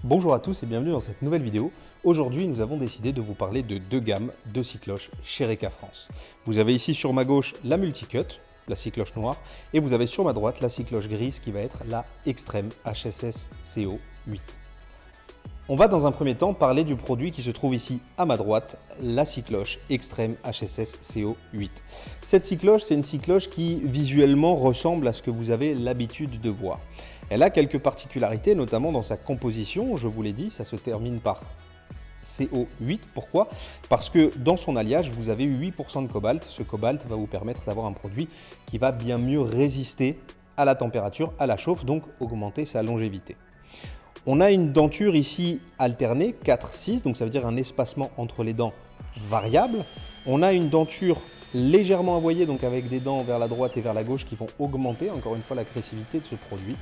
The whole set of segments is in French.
Bonjour à tous et bienvenue dans cette nouvelle vidéo. Aujourd'hui, nous avons décidé de vous parler de deux gammes de scie cloches chez Reka France. Vous avez ici sur ma gauche la Multicut, la scie cloche noire, et vous avez sur ma droite la scie cloche grise qui va être la Extreme HSS CO 8. On va dans un premier temps parler du produit qui se trouve ici à ma droite, la scie cloche Extreme HSS CO 8. Cette scie cloche, c'est une scie cloche qui visuellement ressemble à ce que vous avez l'habitude de voir. Elle a quelques particularités, notamment dans sa composition. Je vous l'ai dit, ça se termine par CO8. Pourquoi? Parce que dans son alliage, vous avez 8% de cobalt. Ce cobalt va vous permettre d'avoir un produit qui va bien mieux résister à la température, à la chauffe, donc augmenter sa longévité. On a une denture ici alternée, 4-6, donc ça veut dire un espacement entre les dents variable. On a une denture légèrement avoyée, donc avec des dents vers la droite et vers la gauche qui vont augmenter encore une fois l'agressivité de ce produit.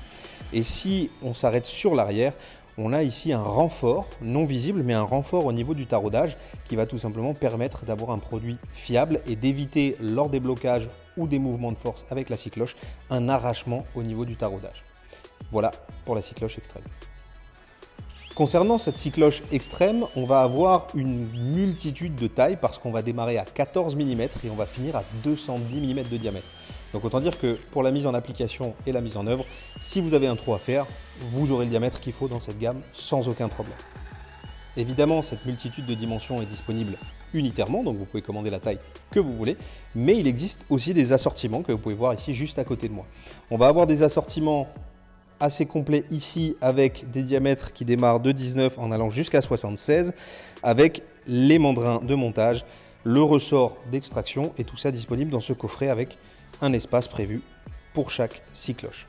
Et si on s'arrête sur l'arrière, on a ici un renfort, non visible, mais un renfort au niveau du taraudage qui va tout simplement permettre d'avoir un produit fiable et d'éviter lors des blocages ou des mouvements de force avec la scie cloche un arrachement au niveau du taraudage. Voilà pour la scie cloche extrême. Concernant cette scie cloche extrême, on va avoir une multitude de tailles parce qu'on va démarrer à 14 mm et on va finir à 210 mm de diamètre. Donc autant dire que pour la mise en application et la mise en œuvre, si vous avez un trou à faire, vous aurez le diamètre qu'il faut dans cette gamme sans aucun problème. Évidemment, cette multitude de dimensions est disponible unitairement, donc vous pouvez commander la taille que vous voulez, mais il existe aussi des assortiments que vous pouvez voir ici juste à côté de moi. On va avoir des assortiments assez complet ici avec des diamètres qui démarrent de 19 en allant jusqu'à 76 avec les mandrins de montage, le ressort d'extraction et tout ça disponible dans ce coffret avec un espace prévu pour chaque scie cloche.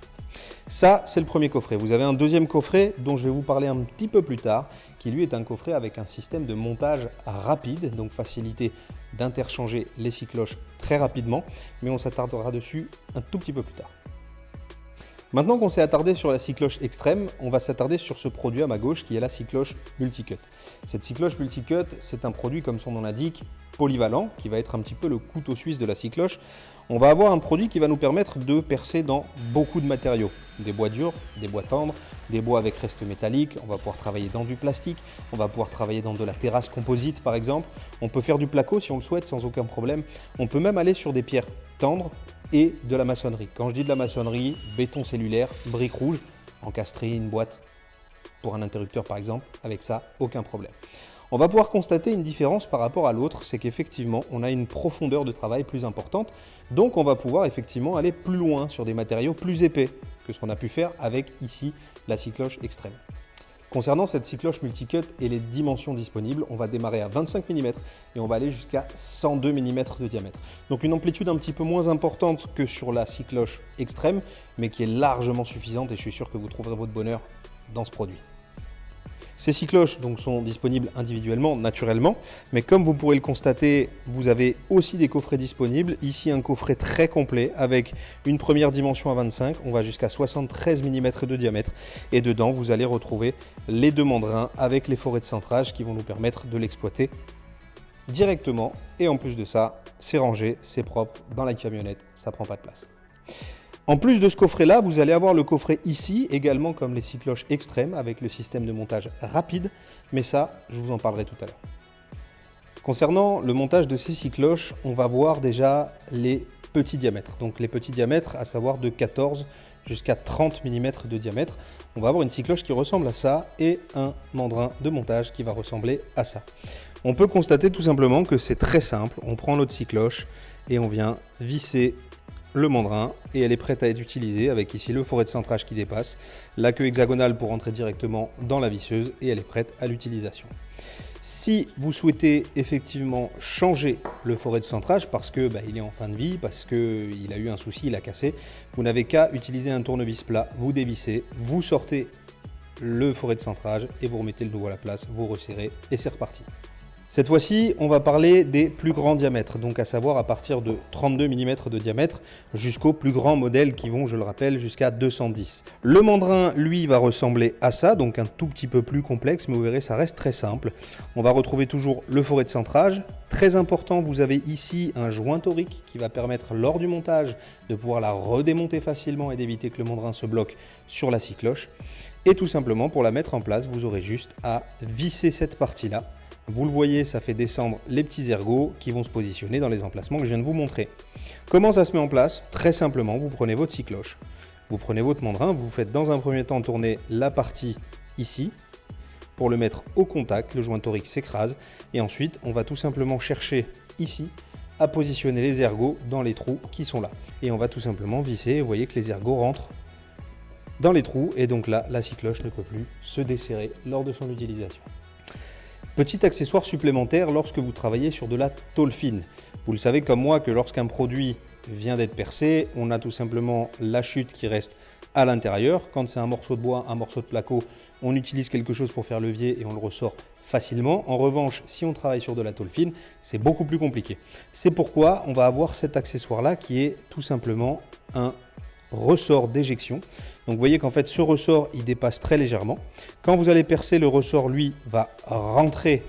Ça, c'est le premier coffret. Vous avez un deuxième coffret dont je vais vous parler un petit peu plus tard qui lui est un coffret avec un système de montage rapide, donc facilité d'interchanger les scie cloches très rapidement, mais on s'attardera dessus un tout petit peu plus tard. Maintenant qu'on s'est attardé sur la scie cloche extrême, on va s'attarder sur ce produit à ma gauche qui est la scie cloche Multicut. Cette scie cloche Multicut, c'est un produit comme son nom l'indique, polyvalent, qui va être un petit peu le couteau suisse de la scie cloche. On va avoir un produit qui va nous permettre de percer dans beaucoup de matériaux. Des bois durs, des bois tendres, des bois avec restes métalliques, on va pouvoir travailler dans du plastique, on va pouvoir travailler dans de la terrasse composite par exemple. On peut faire du placo si on le souhaite sans aucun problème. On peut même aller sur des pierres tendres et de la maçonnerie. Quand je dis de la maçonnerie, béton cellulaire, briques rouges, encastrer une boîte pour un interrupteur par exemple, avec ça, aucun problème. On va pouvoir constater une différence par rapport à l'autre, c'est qu'effectivement, on a une profondeur de travail plus importante, donc on va pouvoir effectivement aller plus loin sur des matériaux plus épais que ce qu'on a pu faire avec ici la scie cloche extrême. Concernant cette scie cloche Multicut et les dimensions disponibles, on va démarrer à 25 mm et on va aller jusqu'à 102 mm de diamètre. Donc une amplitude un petit peu moins importante que sur la scie cloche extrême, mais qui est largement suffisante et je suis sûr que vous trouverez votre bonheur dans ce produit. Ces scie cloches donc, sont disponibles individuellement, naturellement, mais comme vous pourrez le constater, vous avez aussi des coffrets disponibles. Ici, un coffret très complet avec une première dimension à 25, on va jusqu'à 73 mm de diamètre. Et dedans, vous allez retrouver les deux mandrins avec les forêts de centrage qui vont nous permettre de l'exploiter directement. Et en plus de ça, c'est rangé, c'est propre dans la camionnette, ça ne prend pas de place. En plus de ce coffret-là, vous allez avoir le coffret ici, également comme les scie cloches extrêmes, avec le système de montage rapide, mais ça, je vous en parlerai tout à l'heure. Concernant le montage de ces scie cloches, on va voir déjà les petits diamètres. Donc les petits diamètres, à savoir de 14 jusqu'à 30 mm de diamètre. On va avoir une scie cloche qui ressemble à ça et un mandrin de montage qui va ressembler à ça. On peut constater tout simplement que c'est très simple. On prend notre scie cloche et on vient visser le mandrin et elle est prête à être utilisée avec ici le forêt de centrage qui dépasse, la queue hexagonale pour entrer directement dans la visseuse et elle est prête à l'utilisation. Si vous souhaitez effectivement changer le forêt de centrage parce que il est en fin de vie, parce qu'il a eu un souci, il a cassé, vous n'avez qu'à utiliser un tournevis plat, vous dévissez, vous sortez le forêt de centrage et vous remettez le nouveau à la place, vous resserrez et c'est reparti. Cette fois-ci, on va parler des plus grands diamètres, donc à savoir à partir de 32 mm de diamètre jusqu'aux plus grands modèles qui vont, je le rappelle, jusqu'à 210. Le mandrin, lui, va ressembler à ça, donc un tout petit peu plus complexe, mais vous verrez, ça reste très simple. On va retrouver toujours le forêt de centrage. Très important, vous avez ici un joint torique qui va permettre, lors du montage, de pouvoir la redémonter facilement et d'éviter que le mandrin se bloque sur la scie cloche. Et tout simplement, pour la mettre en place, vous aurez juste à visser cette partie-là. Vous le voyez, ça fait descendre les petits ergots qui vont se positionner dans les emplacements que je viens de vous montrer. Comment ça se met en place? Très simplement, vous prenez votre scie cloche, vous prenez votre mandrin, vous faites dans un premier temps tourner la partie ici pour le mettre au contact, le joint torique s'écrase et ensuite on va tout simplement chercher ici à positionner les ergots dans les trous qui sont là. Et on va tout simplement visser, vous voyez que les ergots rentrent dans les trous et donc là, la scie cloche ne peut plus se desserrer lors de son utilisation. Petit accessoire supplémentaire lorsque vous travaillez sur de la tôle fine. Vous le savez comme moi que lorsqu'un produit vient d'être percé, on a tout simplement la chute qui reste à l'intérieur. Quand c'est un morceau de bois, un morceau de placo, on utilise quelque chose pour faire levier et on le ressort facilement. En revanche, si on travaille sur de la tôle fine, c'est beaucoup plus compliqué. C'est pourquoi on va avoir cet accessoire-là qui est tout simplement un ressort d'éjection. Donc vous voyez qu'en fait ce ressort il dépasse très légèrement. Quand vous allez percer, le ressort lui va rentrer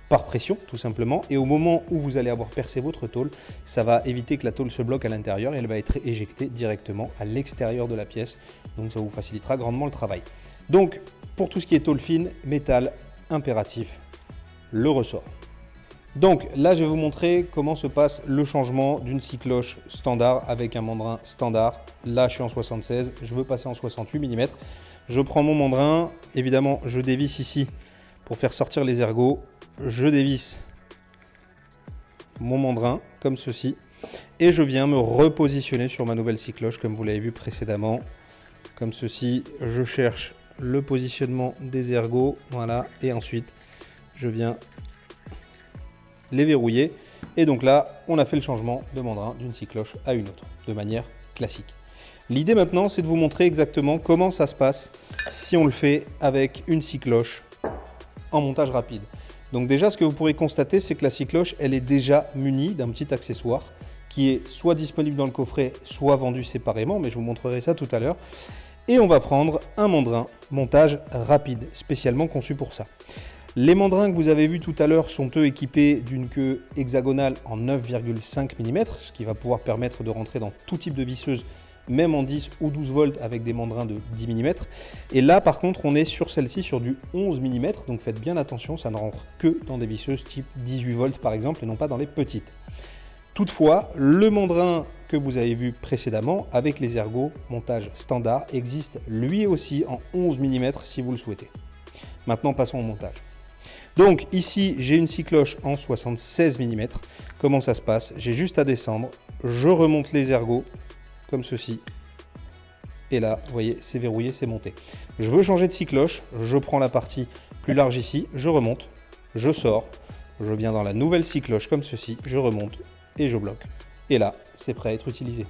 par pression tout simplement et au moment où vous allez avoir percé votre tôle, ça va éviter que la tôle se bloque à l'intérieur et elle va être éjectée directement à l'extérieur de la pièce. Donc ça vous facilitera grandement le travail. Donc pour tout ce qui est tôle fine, métal, impératif, le ressort. Donc là, je vais vous montrer comment se passe le changement d'une scie cloche standard avec un mandrin standard. Là, je suis en 76, je veux passer en 68 mm. Je prends mon mandrin, évidemment, je dévisse ici pour faire sortir les ergots. Je dévisse mon mandrin comme ceci et je viens me repositionner sur ma nouvelle scie cloche comme vous l'avez vu précédemment. Comme ceci, je cherche le positionnement des ergots, voilà, et ensuite je viens les verrouiller et donc là on a fait le changement de mandrin d'une scie cloche à une autre de manière classique. L'idée maintenant c'est de vous montrer exactement comment ça se passe si on le fait avec une scie cloche en montage rapide. Donc déjà ce que vous pourrez constater c'est que la scie cloche elle est déjà munie d'un petit accessoire qui est soit disponible dans le coffret soit vendu séparément, mais je vous montrerai ça tout à l'heure. Et on va prendre un mandrin montage rapide spécialement conçu pour ça. Les mandrins que vous avez vus tout à l'heure sont eux équipés d'une queue hexagonale en 9,5 mm, ce qui va pouvoir permettre de rentrer dans tout type de visseuse, même en 10 ou 12 volts avec des mandrins de 10 mm. Et là par contre on est sur celle-ci sur du 11 mm, donc faites bien attention, ça ne rentre que dans des visseuses type 18 volts par exemple et non pas dans les petites. Toutefois, le mandrin que vous avez vu précédemment avec les ergots montage standard existe lui aussi en 11 mm si vous le souhaitez. Maintenant passons au montage. Donc ici j'ai une scie cloche en 76 mm. Comment ça se passe? J'ai juste à descendre, je remonte les ergots comme ceci. Et là, vous voyez, c'est verrouillé, c'est monté. Je veux changer de scie cloche, je prends la partie plus large ici, je remonte, je sors, je viens dans la nouvelle scie cloche comme ceci, je remonte et je bloque. Et là, c'est prêt à être utilisé.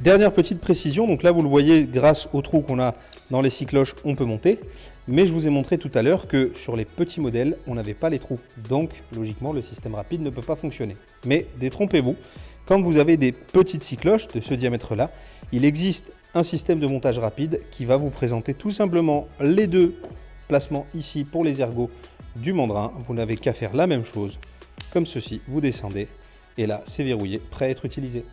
Dernière petite précision, donc là vous le voyez, grâce au trou qu'on a dans les scies cloches, on peut monter. Mais je vous ai montré tout à l'heure que sur les petits modèles, on n'avait pas les trous. Donc, logiquement, le système rapide ne peut pas fonctionner. Mais détrompez-vous, quand vous avez des petites scies cloches de ce diamètre-là, il existe un système de montage rapide qui va vous présenter tout simplement les deux placements ici pour les ergots du mandrin. Vous n'avez qu'à faire la même chose, comme ceci, vous descendez, et là, c'est verrouillé, prêt à être utilisé.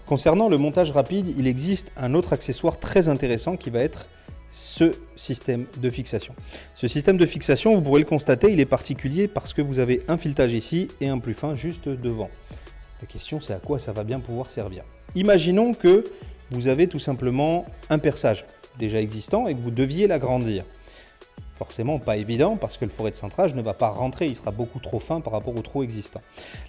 Concernant le montage rapide, il existe un autre accessoire très intéressant qui va être ce système de fixation. Ce système de fixation, vous pourrez le constater, il est particulier parce que vous avez un filetage ici et un plus fin juste devant. La question c'est à quoi ça va bien pouvoir servir. Imaginons que vous avez tout simplement un perçage déjà existant et que vous deviez l'agrandir. Forcément pas évident parce que le foret de centrage ne va pas rentrer, il sera beaucoup trop fin par rapport au trou existant.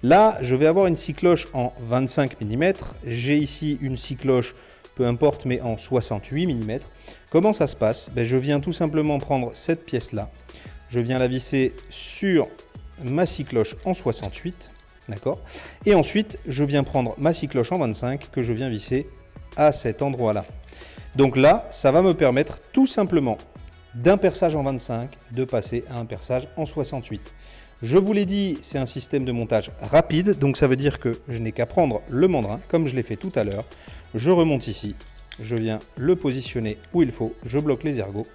Là, je vais avoir une scie cloche en 25 mm, j'ai ici une scie cloche peu importe, mais en 68 mm. Comment ça se passe? Je viens tout simplement prendre cette pièce-là, je viens la visser sur ma scie cloche en 68, d'accord? Et ensuite, je viens prendre ma scie cloche en 25 que je viens visser à cet endroit-là. Donc là, ça va me permettre tout simplement d'un perçage en 25 de passer à un perçage en 68. Je vous l'ai dit, c'est un système de montage rapide, donc ça veut dire que je n'ai qu'à prendre le mandrin, comme je l'ai fait tout à l'heure. Je remonte ici, je viens le positionner où il faut, je bloque les ergots,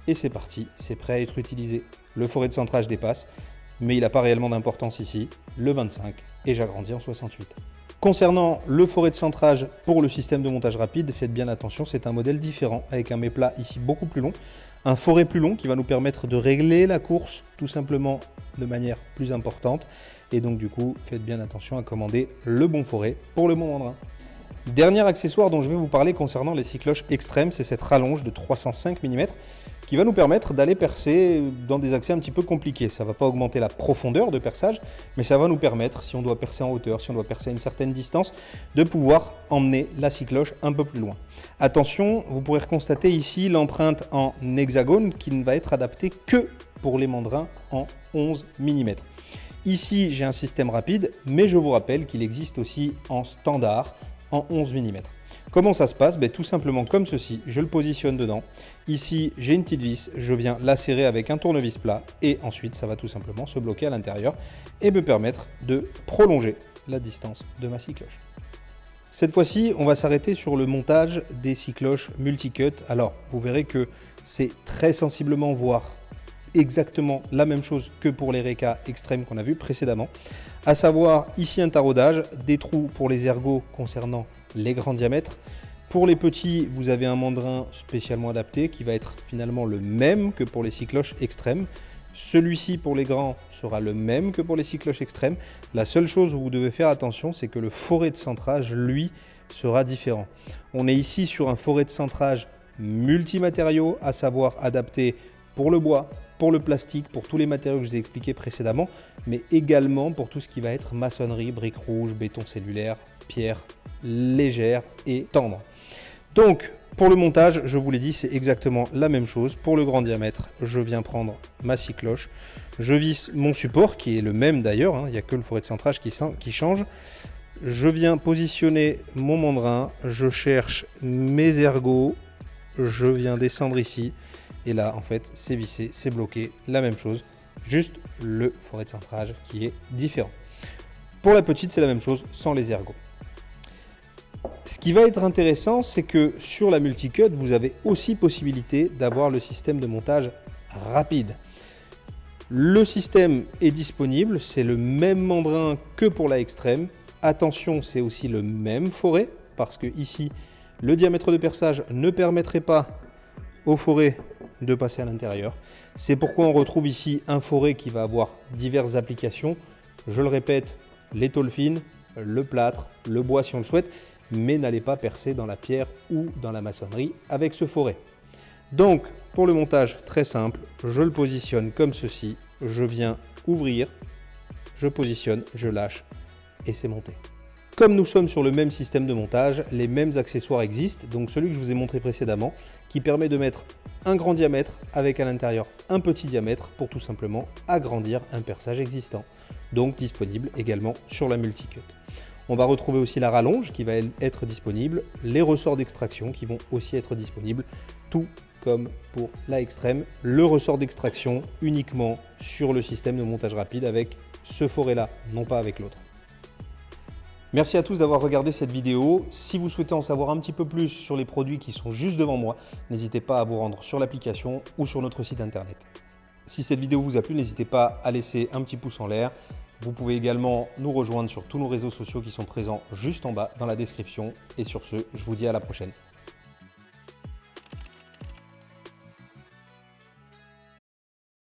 et c'est parti, c'est prêt à être utilisé. Le foret de centrage dépasse, mais il n'a pas réellement d'importance ici, le 25, et j'agrandis en 68. Concernant le foret de centrage pour le système de montage rapide, faites bien attention, c'est un modèle différent, avec un méplat ici beaucoup plus long, Un forêt plus long qui va nous permettre de régler la course tout simplement de manière plus importante. Et donc du coup, faites bien attention à commander le bon forêt pour le bon mandrin. Dernier accessoire dont je vais vous parler concernant les cycloches extrêmes, c'est cette rallonge de 305 mm qui va nous permettre d'aller percer dans des accès un petit peu compliqués. Ça ne va pas augmenter la profondeur de perçage, mais ça va nous permettre, si on doit percer en hauteur, si on doit percer à une certaine distance, de pouvoir emmener la cycloche un peu plus loin. Attention, vous pourrez constater ici l'empreinte en hexagone qui ne va être adaptée que pour les mandrins en 11 mm. Ici, j'ai un système rapide, mais je vous rappelle qu'il existe aussi en standard en 11 mm. Comment ça se passe? Tout simplement comme ceci, je le positionne dedans. Ici, j'ai une petite vis, je viens la serrer avec un tournevis plat et ensuite, ça va tout simplement se bloquer à l'intérieur et me permettre de prolonger la distance de ma cycloche. Cette fois-ci, on va s'arrêter sur le montage des cycloches multi-cut. Alors, vous verrez que c'est très sensiblement, voire exactement la même chose que pour les Reka extrêmes qu'on a vu précédemment, à savoir ici un taraudage, des trous pour les ergots concernant les grands diamètres. Pour les petits, vous avez un mandrin spécialement adapté qui va être finalement le même que pour les cycloches extrêmes. Celui-ci pour les grands sera le même que pour les cycloches extrêmes. La seule chose où vous devez faire attention, c'est que le forêt de centrage, lui, sera différent. On est ici sur un forêt de centrage multimatériaux, à savoir adapté pour le bois, pour le plastique, pour tous les matériaux que je vous ai expliqués précédemment, mais également pour tout ce qui va être maçonnerie, briques rouges, béton cellulaire, pierre légère et tendre. Donc, pour le montage, je vous l'ai dit, c'est exactement la même chose. Pour le grand diamètre, je viens prendre ma cycloche, je visse mon support, qui est le même d'ailleurs, il n'y a que le forêt de centrage qui change. Je viens positionner mon mandrin, je cherche mes ergots, je viens descendre ici, et là, en fait, c'est vissé, c'est bloqué, la même chose, juste le forêt de centrage qui est différent. Pour la petite, c'est la même chose, sans les ergots. Ce qui va être intéressant, c'est que sur la multi-cut, vous avez aussi possibilité d'avoir le système de montage rapide. Le système est disponible, c'est le même mandrin que pour la extrême. Attention, c'est aussi le même forêt, parce que ici, le diamètre de perçage ne permettrait pas au forêt de passer à l'intérieur. C'est pourquoi on retrouve ici un forêt qui va avoir diverses applications. Je le répète, les tôles fines, le plâtre, le bois si on le souhaite, mais n'allez pas percer dans la pierre ou dans la maçonnerie avec ce forêt. Donc, pour le montage, très simple, je le positionne comme ceci. Je viens ouvrir, je positionne, je lâche et c'est monté. Comme nous sommes sur le même système de montage, les mêmes accessoires existent, donc celui que je vous ai montré précédemment, qui permet de mettre un grand diamètre avec à l'intérieur un petit diamètre pour tout simplement agrandir un perçage existant, donc disponible également sur la multi-cut. On va retrouver aussi la rallonge qui va être disponible, les ressorts d'extraction qui vont aussi être disponibles, tout comme pour la extrême. Le ressort d'extraction uniquement sur le système de montage rapide avec ce forêt-là, non pas avec l'autre. Merci à tous d'avoir regardé cette vidéo. Si vous souhaitez en savoir un petit peu plus sur les produits qui sont juste devant moi, n'hésitez pas à vous rendre sur l'application ou sur notre site internet. Si cette vidéo vous a plu, n'hésitez pas à laisser un petit pouce en l'air. Vous pouvez également nous rejoindre sur tous nos réseaux sociaux qui sont présents juste en bas dans la description. Et sur ce, je vous dis à la prochaine.